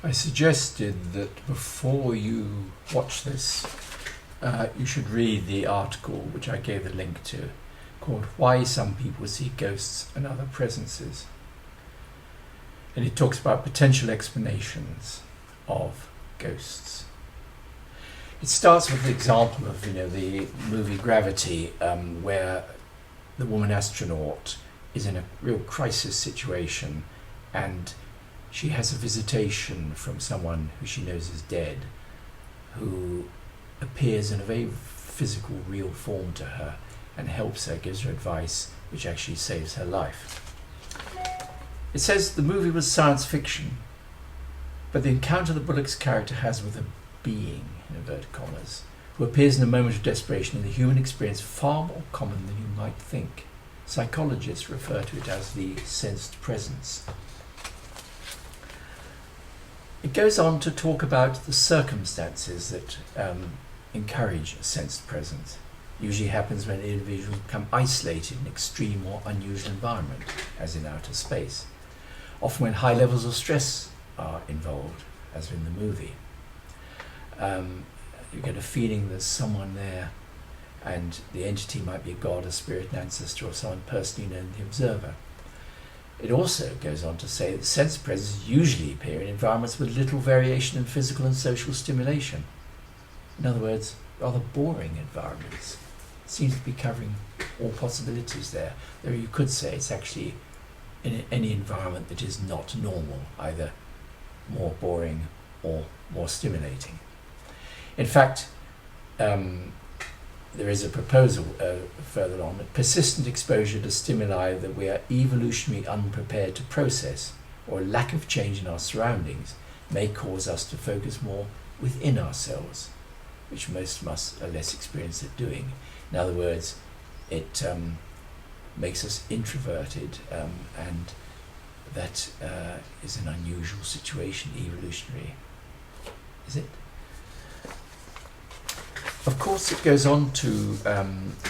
I suggested that before you watch this, you should read the article which I gave the link to, called Why Some People See Ghosts and Other Presences. And it talks about potential explanations of ghosts. It starts with the example of, the movie Gravity, where the woman astronaut is in a real crisis situation and she has a visitation from someone who she knows is dead, who appears in a very physical, real form to her and helps her, gives her advice, which actually saves her life. It says the movie was science fiction, but the encounter the Bullock's character has with a being, in inverted commas, who appears in a moment of desperation in the human experience far more common than you might think. Psychologists refer to it as the sensed presence. It goes on to talk about the circumstances that encourage a sensed presence. Usually happens when individuals become isolated in extreme or unusual environment, as in outer space. Often when high levels of stress are involved, as in the movie. You get a feeling there's someone there, and the entity might be a god, a spirit, an ancestor, or someone personally known to the observer. It also goes on to say that sense presences usually appear in environments with little variation in physical and social stimulation. In other words, rather boring environments. It seems to be covering all possibilities there. Though you could say it's actually in any environment that is not normal, either more boring or more stimulating. In fact, there is a proposal further on that persistent exposure to stimuli that we are evolutionarily unprepared to process, or a lack of change in our surroundings, may cause us to focus more within ourselves, which most of us are less experienced at doing. In other words, it makes us introverted, and that is an unusual situation, evolutionary. Is it? Of course, it goes on to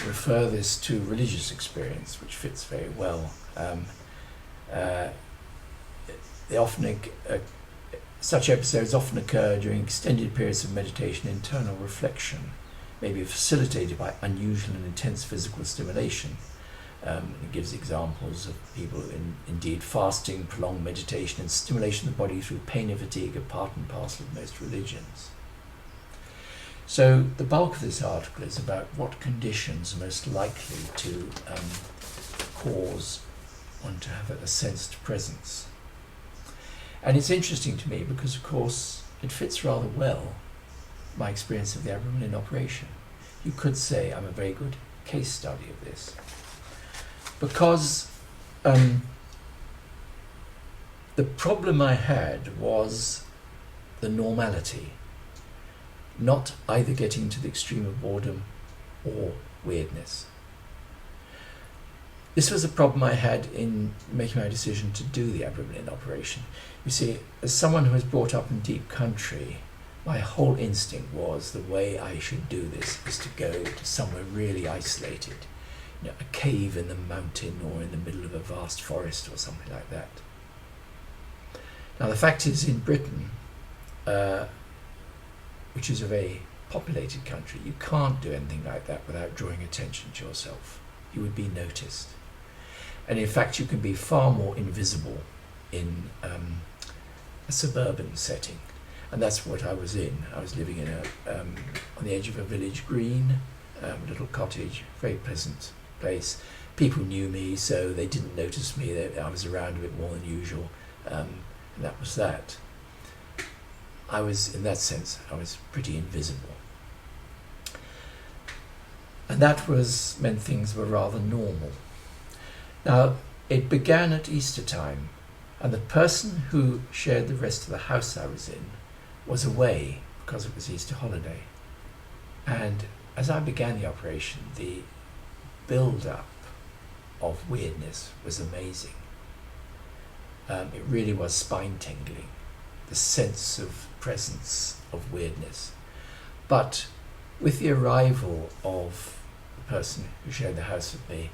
refer this to religious experience, which fits very well. Such episodes often occur during extended periods of meditation. Internal reflection may be facilitated by unusual and intense physical stimulation. It gives examples of people indeed fasting, prolonged meditation, and stimulation of the body through pain and fatigue are part and parcel of most religions. So the bulk of this article is about what conditions are most likely to cause one to have a sensed presence. And it's interesting to me because, of course, it fits rather well my experience of the Abramelin operation. You could say I'm a very good case study of this. Because the problem I had was the normality, not either getting to the extreme of boredom or weirdness. This was a problem I had in making my decision to do the Abramelin operation. You see, as someone who was brought up in deep country, my whole instinct was the way I should do this is to go to somewhere really isolated, a cave in the mountain or in the middle of a vast forest or something like that. Now the fact is, in Britain, which is a very populated country, you can't do anything like that without drawing attention to yourself. You would be noticed. And in fact, you can be far more invisible in a suburban setting. And that's what I was in. I was living in on the edge of a village green, a little cottage, very pleasant place. People knew me, so they didn't notice me. I was around a bit more than usual, and that was that. I was, in that sense, I was pretty invisible. And that meant things were rather normal. Now, it began at Easter time, and the person who shared the rest of the house I was in was away because it was Easter holiday. And as I began the operation, the build-up of weirdness was amazing. It really was spine-tingling, the sense of presence of weirdness. But with the arrival of the person who shared the house with me,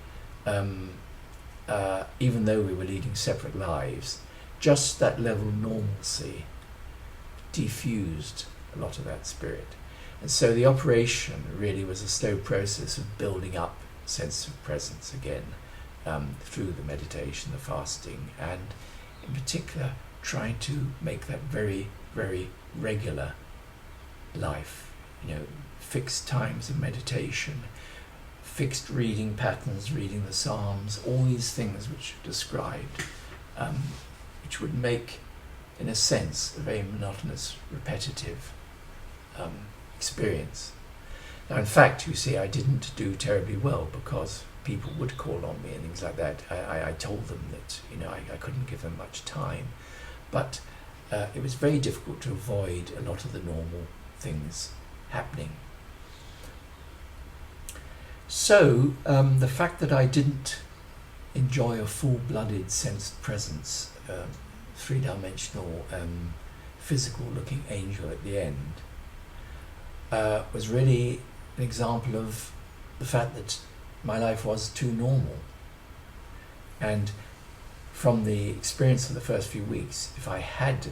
even though we were leading separate lives, just that level of normalcy defused a lot of that spirit. And so the operation really was a slow process of building up sense of presence again, through the meditation, the fasting, and in particular trying to make that very, very regular life. Fixed times of meditation, fixed reading patterns, reading the Psalms, all these things which are described, which would make, in a sense, a very monotonous, repetitive experience. Now, in fact, you see, I didn't do terribly well because people would call on me and things like that. I told them that I couldn't give them much time, but it was very difficult to avoid a lot of the normal things happening. So the fact that I didn't enjoy a full-blooded sensed presence, three-dimensional, physical-looking angel at the end, was really an example of the fact that my life was too normal. And from the experience of the first few weeks, if I had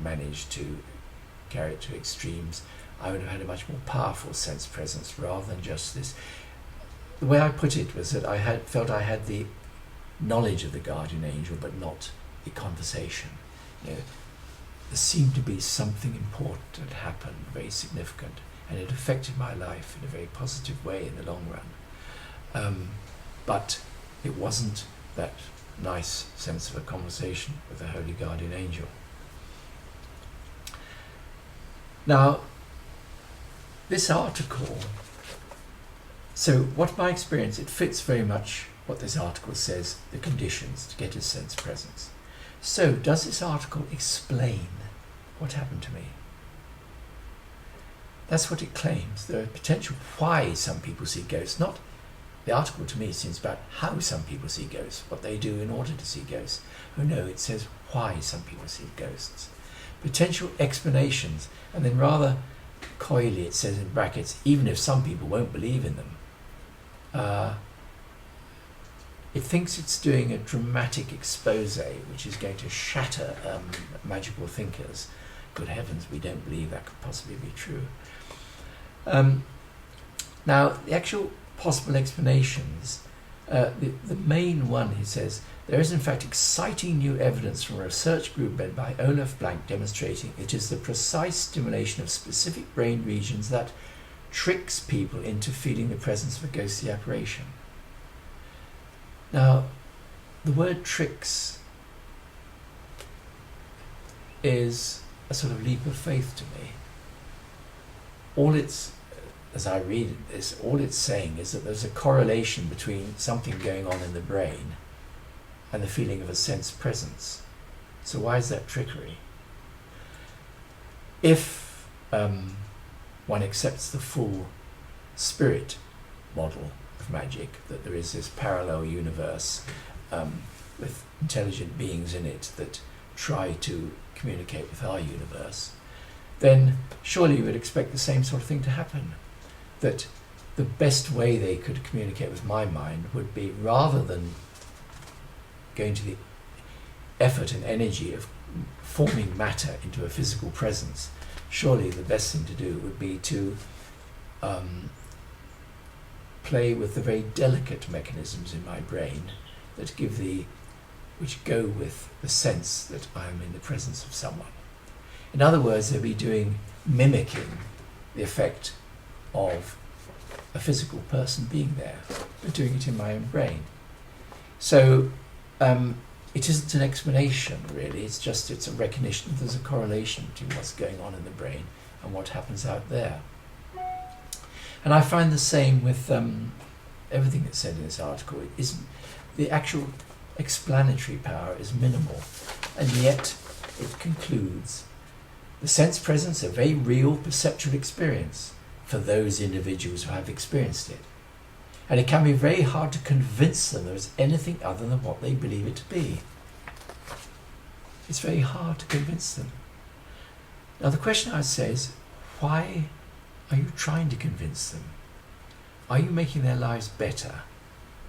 managed to carry it to extremes, I would have had a much more powerful sense presence rather than just this. The way I put it was that I felt I had the knowledge of the guardian angel, but not the conversation. There seemed to be something important that happened, very significant, and it affected my life in a very positive way in the long run. But it wasn't that nice sense of a conversation with the holy guardian angel. Now, this article, so what my experience, it fits very much what this article says, the conditions to get a sense presence. So, does this article explain what happened to me? That's what it claims. There are potential why some people see ghosts. Not the article to me seems about how some people see ghosts, what they do in order to see ghosts. Oh no, it says why some people see ghosts. Potential explanations, and then rather coyly it says in brackets, even if some people won't believe in them. It thinks it's doing a dramatic expose, which is going to shatter magical thinkers. Good heavens, we don't believe that could possibly be true. Now, the actual possible explanations, the main one, he says, there is in fact exciting new evidence from a research group led by Olaf Blank demonstrating it is the precise stimulation of specific brain regions that tricks people into feeling the presence of a ghostly apparition. Now, the word tricks is a sort of leap of faith to me. As I read this, all it's saying is that there's a correlation between something going on in the brain and the feeling of a sense presence. So why is that trickery? If one accepts the full spirit model of magic, that there is this parallel universe with intelligent beings in it that try to communicate with our universe, then surely you would expect the same sort of thing to happen. That the best way they could communicate with my mind would be, rather than going to the effort and energy of forming matter into a physical presence, surely the best thing to do would be to play with the very delicate mechanisms in my brain that which go with the sense that I am in the presence of someone. In other words, they'll be mimicking the effect of a physical person being there, but doing it in my own brain. So it isn't an explanation really, it's a recognition that there's a correlation between what's going on in the brain and what happens out there. And I find the same with everything that's said in this article. The actual explanatory power is minimal, and yet it concludes, the sense presence a very real perceptual experience for those individuals who have experienced it. And it can be very hard to convince them there is anything other than what they believe it to be. It's very hard to convince them. Now the question I would say is, why are you trying to convince them? Are you making their lives better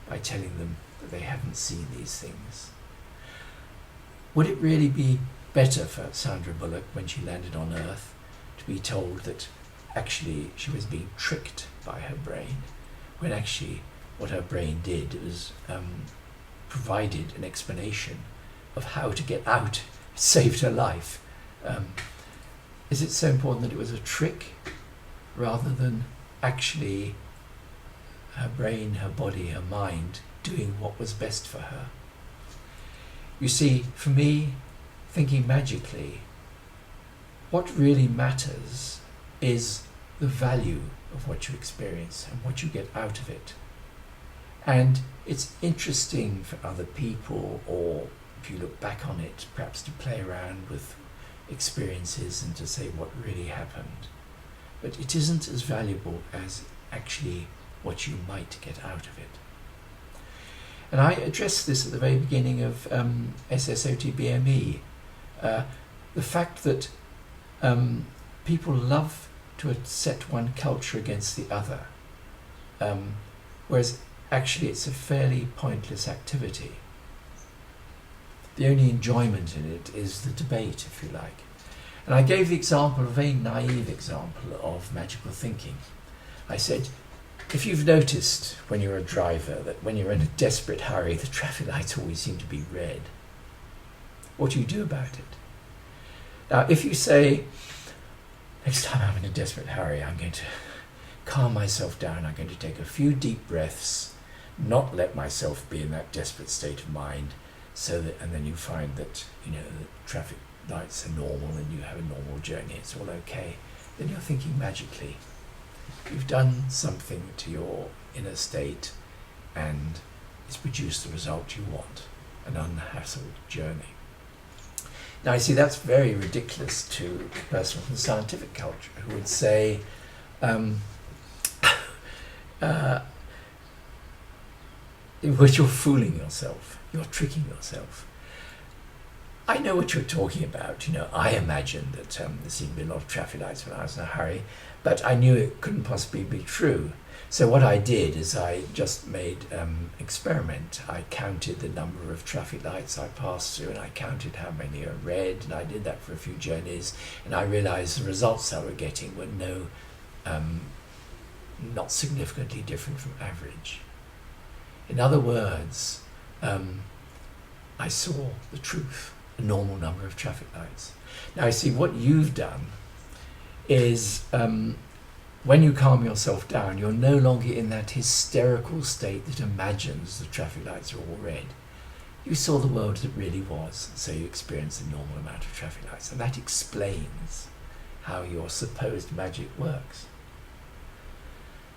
by telling them that they haven't seen these things? Would it really be better for Sandra Bullock when she landed on Earth to be told that actually she was being tricked by her brain, when actually what her brain did was provided an explanation of how to get out. It saved her life. Is it so important that it was a trick rather than actually her brain, her body, her mind doing what was best for her? You see, for me, thinking magically, what really matters is the value of what you experience and what you get out of it. And it's interesting for other people, or if you look back on it, perhaps to play around with experiences and to say what really happened. But it isn't as valuable as actually what you might get out of it. And I addressed this at the very beginning of SSOTBME. The fact that people love to set one culture against the other, whereas actually it's a fairly pointless activity. The only enjoyment in it is the debate, if you like. And I gave the example, a very naive example of magical thinking. I said, if you've noticed when you're a driver that when you're in a desperate hurry, the traffic lights always seem to be red, what do you do about it? Now, if you say, next time I'm in a desperate hurry, I'm going to calm myself down, I'm going to take a few deep breaths, not let myself be in that desperate state of mind, so that, and then you find that, the traffic lights are normal and you have a normal journey, it's all okay, then you're thinking magically. You've done something to your inner state and it's produced the result you want, an unhassled journey. Now, I see that's very ridiculous to a person from the scientific culture who would say, but you're fooling yourself, you're tricking yourself. I know what you're talking about. I imagined that there seemed to be a lot of traffic lights when I was in a hurry, but I knew it couldn't possibly be true. So what I did is I just made experiment. I counted the number of traffic lights I passed through, and I counted how many are red, and I did that for a few journeys, and I realized the results I were getting were not significantly different from average. In other words, I saw the truth, a normal number of traffic lights. Now, I see what you've done is when you calm yourself down, you're no longer in that hysterical state that imagines the traffic lights are all red. You saw the world as it really was, so you experienced a normal amount of traffic lights, and that explains how your supposed magic works.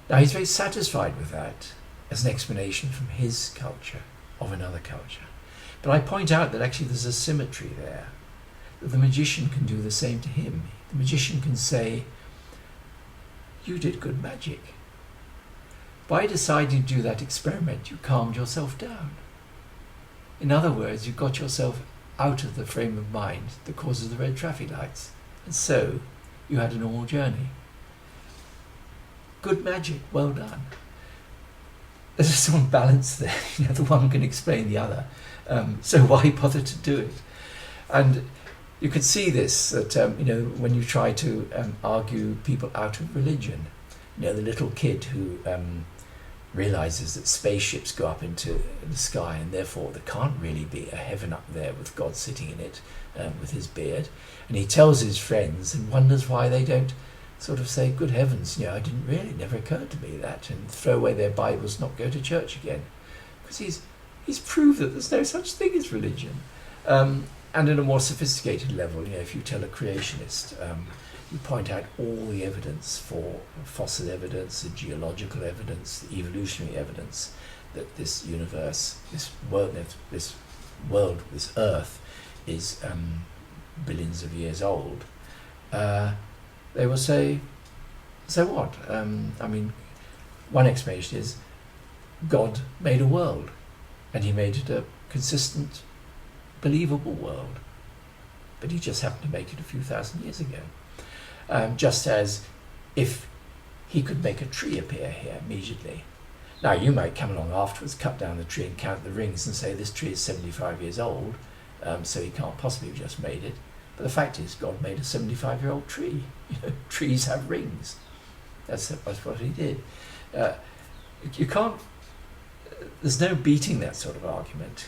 Now, he's very satisfied with that as an explanation from his culture of another culture. But I point out that actually there's a symmetry there, that the magician can do the same to him. The magician can say, you did good magic. By deciding to do that experiment, you calmed yourself down. In other words, you got yourself out of the frame of mind that causes the red traffic lights, and so you had a normal journey. Good magic, well done. There's some balance there. The one can explain the other. So why bother to do it? And you can see this, that when you try to argue people out of religion, the little kid who realizes that spaceships go up into the sky and therefore there can't really be a heaven up there with God sitting in it with his beard, and he tells his friends and wonders why they don't sort of say, good heavens, I didn't really, never occurred to me that, and throw away their Bibles, not go to church again, because he's proved that there's no such thing as religion. And at a more sophisticated level, if you tell a creationist, you point out all the evidence for fossil evidence, the geological evidence, the evolutionary evidence that this universe, this world, this Earth, is billions of years old. They will say, so what? One explanation is God made a world, and he made it a consistent, believable world, but he just happened to make it a few thousand years ago. Just as if he could make a tree appear here immediately. Now, you might come along afterwards, cut down the tree and count the rings and say this tree is 75 years old, so he can't possibly have just made it. But the fact is, God made a 75-year-old tree. Trees have rings. That's what he did. You can't. There's no beating that sort of argument.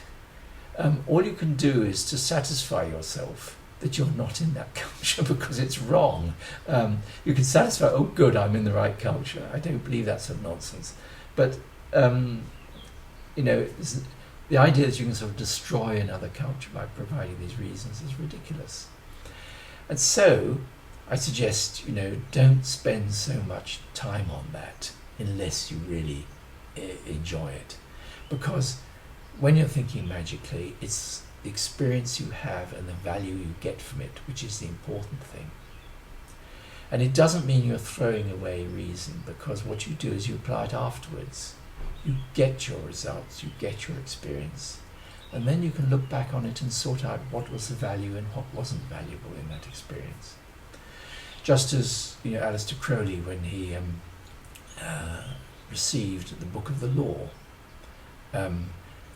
All you can do is to satisfy yourself that you're not in that culture because it's wrong. You can satisfy, oh good, I'm in the right culture. I don't believe that sort of nonsense. But, the idea that you can sort of destroy another culture by providing these reasons is ridiculous. And so, I suggest, don't spend so much time on that unless you really enjoy it. Because when you're thinking magically, it's the experience you have and the value you get from it which is the important thing. And it doesn't mean you're throwing away reason, because what you do is you apply it afterwards. You get your results, you get your experience, and then you can look back on it and sort out what was the value and what wasn't valuable in that experience. Just as Aleister Crowley, when he received the Book of the Law,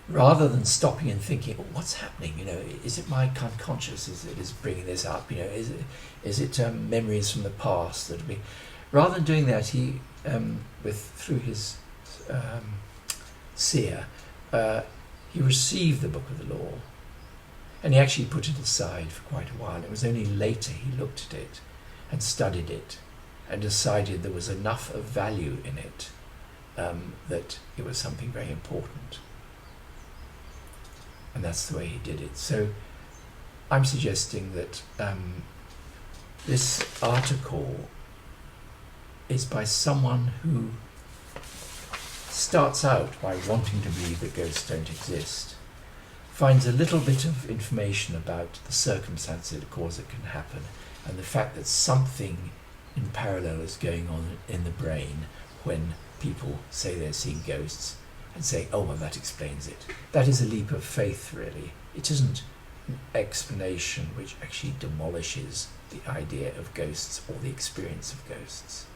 rather than stopping and thinking, what's happening? Is it my consciousness that is bringing this up? Is it memories from the past that we? Rather than doing that, he, through his seer, he received the Book of the Law, and he actually put it aside for quite a while. It was only later he looked at it and studied it and decided there was enough of value in it that it was something very important. And that's the way he did it. So I'm suggesting that this article is by someone who starts out by wanting to believe that ghosts don't exist, finds a little bit of information about the circumstances that cause it can happen, and the fact that something in parallel is going on in the brain when people say they're seeing ghosts, and say, oh, well, that explains it. That is a leap of faith, really. It isn't an explanation which actually demolishes the idea of ghosts or the experience of ghosts.